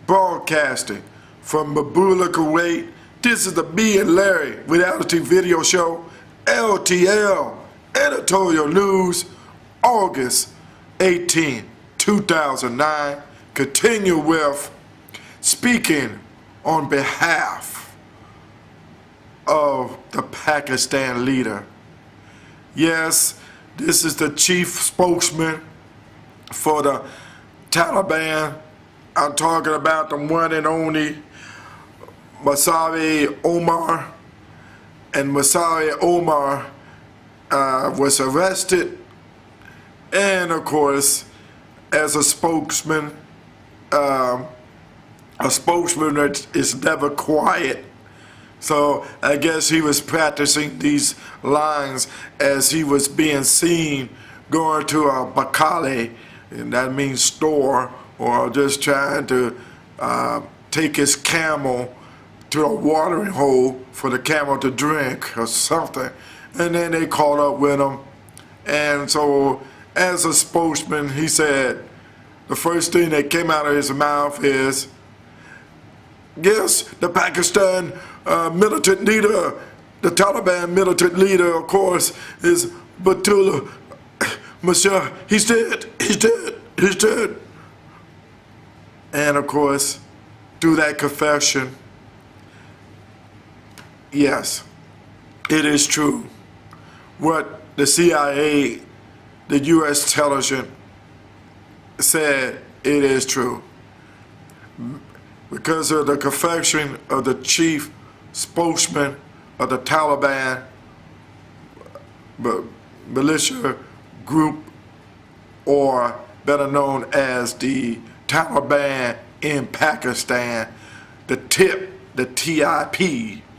broadcasting from Mabula, Kuwait. This is the Me and Larry reality video show, LTL, Editorial News, August 18, 2009. Continue with speaking on behalf of the Pakistan leader. Yes, this is the chief spokesman for the Taliban. I'm talking about the one and only Masari Omar. And Masari Omar was arrested, and of course, as a spokesman that is never quiet. So I guess he was practicing these lines as he was being seen going to a bakali, and that means store, or just trying to take his camel to a watering hole for the camel to drink or something. And then they caught up with him. And so as a spokesman, he said the first thing that came out of his mouth is, yes, the Pakistan militant leader, the Taliban militant leader, of course, is Batullah. Monsieur, he's dead, he's dead, he's dead. And of course, through that confession, yes, it is true. What the CIA, the U.S. intelligence said, it is true. Because of the confession of the chief spokesman of the Taliban militia group, or better known as the Taliban in Pakistan, the TIP,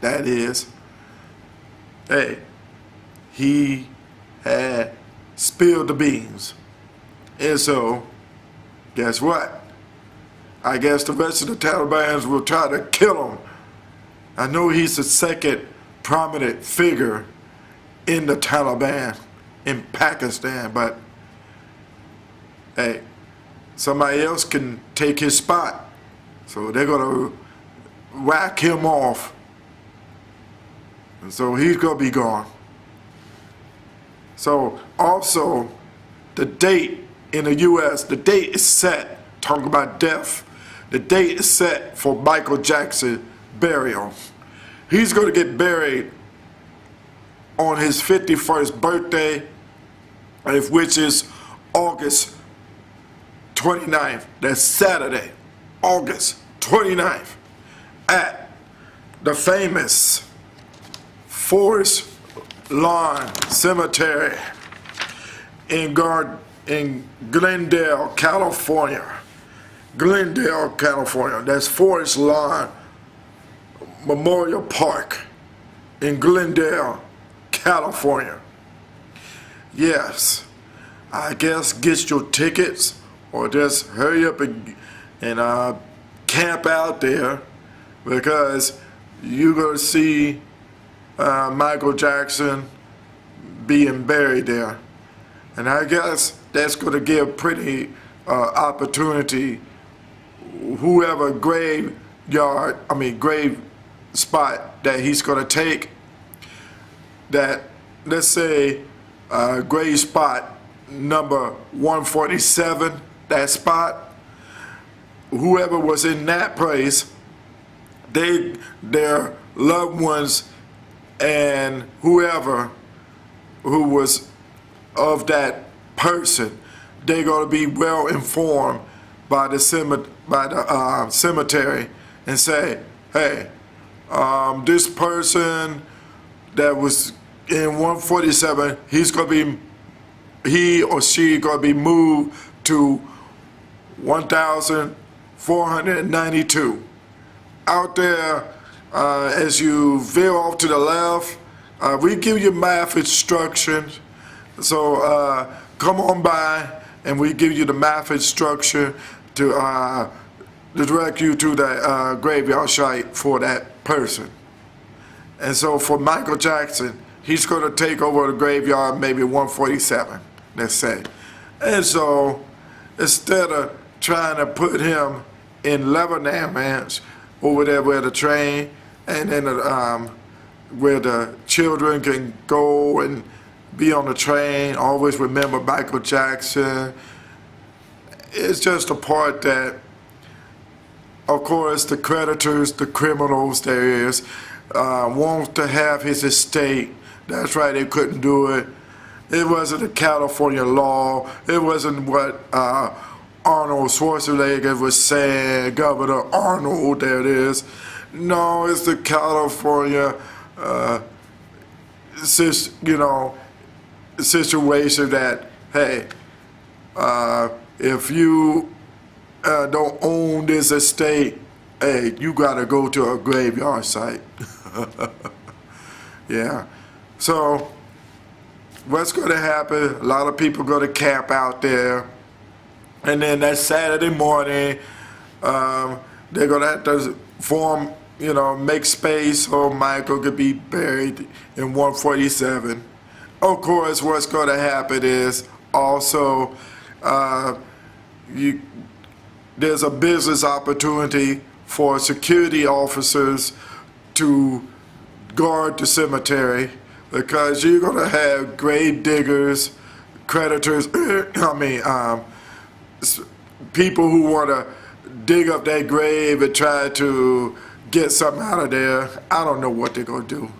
that is, hey, he had spilled the beans. And so, guess what? I guess the rest of the Taliban will try to kill him. I know he's the second prominent figure in the Taliban in Pakistan, but hey, somebody else can take his spot. So they're gonna whack him off. And so he's gonna be gone. So also, the date in the US, the date is set, talking about death, the date is set for Michael Jackson's burial. He's gonna get buried on his 51st birthday, which is August 29th. That's Saturday, August 29th, at the famous Forest Lawn Cemetery in Glendale, California. Glendale, California. That's Forest Lawn Memorial Park in Glendale, California. Yes, I guess get your tickets, or just hurry up and camp out there, because you're going to see Michael Jackson being buried there. And I guess that's going to give pretty opportunity, whoever grave spot that he's going to take, that, let's say, grave spot number 147, that spot, whoever was in that place, their loved ones and whoever who was of that person, they're going to be well informed by the cemetery and say, hey, this person that was in 147, he or she going to be moved to 1492. Out there, as you veer off to the left, we give you math instructions. So come on by, and we give you the math instruction to direct you to the graveyard site for that person. And so for Michael Jackson, he's going to take over the graveyard, maybe 147, let's say. And so instead of trying to put him in Lebanon, man, over there where the train, and then where the children can go and be on the train. Always remember Michael Jackson. It's just a part that, of course, the creditors, the criminals there is, want to have his estate. That's right, they couldn't do it. It wasn't a California law. It wasn't what Arnold Schwarzenegger was saying, Governor Arnold, there it is. No, it's the California, situation that, hey, if you don't own this estate, hey, you gotta go to a graveyard site. Yeah. So what's gonna happen? A lot of people gonna camp out there, and then that Saturday morning, they're gonna have to form, make space so Michael could be buried in 147. Of course, what's gonna happen is also there's a business opportunity for security officers to guard the cemetery, because you're gonna have grave diggers, creditors, people who wanna dig up that grave and try to get something out of there. I don't know what they're gonna do.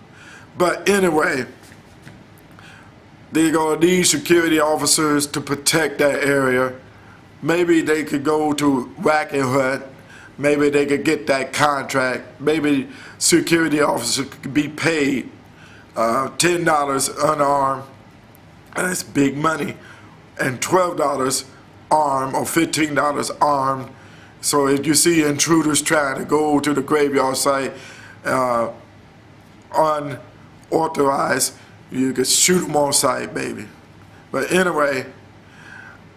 But anyway, they're gonna need security officers to protect that area. Maybe they could go to Racket Hut. Maybe they could get that contract. Maybe security officers could be paid $10 unarmed. That's big money. And $12 armed or $15 armed. So if you see intruders trying to go to the graveyard site unauthorized, you could shoot them on sight, baby. But anyway,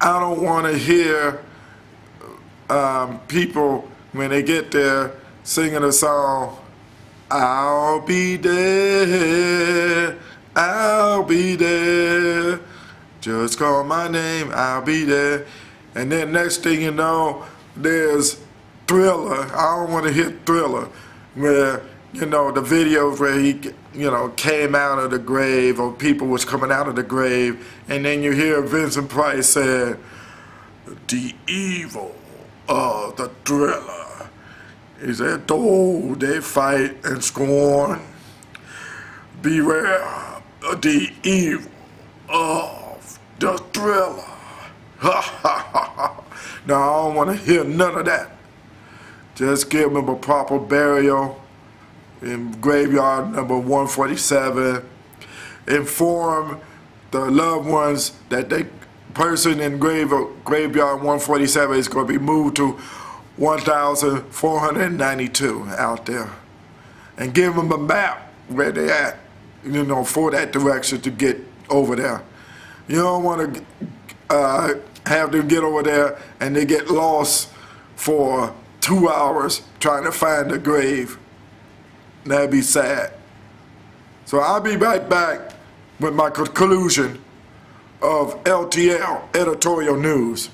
I don't want to hear people, when they get there, singing a song, I'll be there, I'll be there, just call my name, I'll be there. And then next thing you know, there's Thriller. I don't want to hear Thriller, where, the videos where he, came out of the grave, or people was coming out of the grave, and then you hear Vincent Price say, the evil of the Thriller. He said, though they fight and scorn, beware of the evil of the Thriller. No, I don't want to hear none of that. Just give them a proper burial in graveyard number 147. Inform the loved ones that the person in graveyard 147 is going to be moved to 1,492 out there. And give them a map where they at, for that direction to get over there. You don't want to have them get over there and they get lost for 2 hours trying to find the grave. That'd be sad. So I'll be right back with my conclusion of LTL, Editorial News.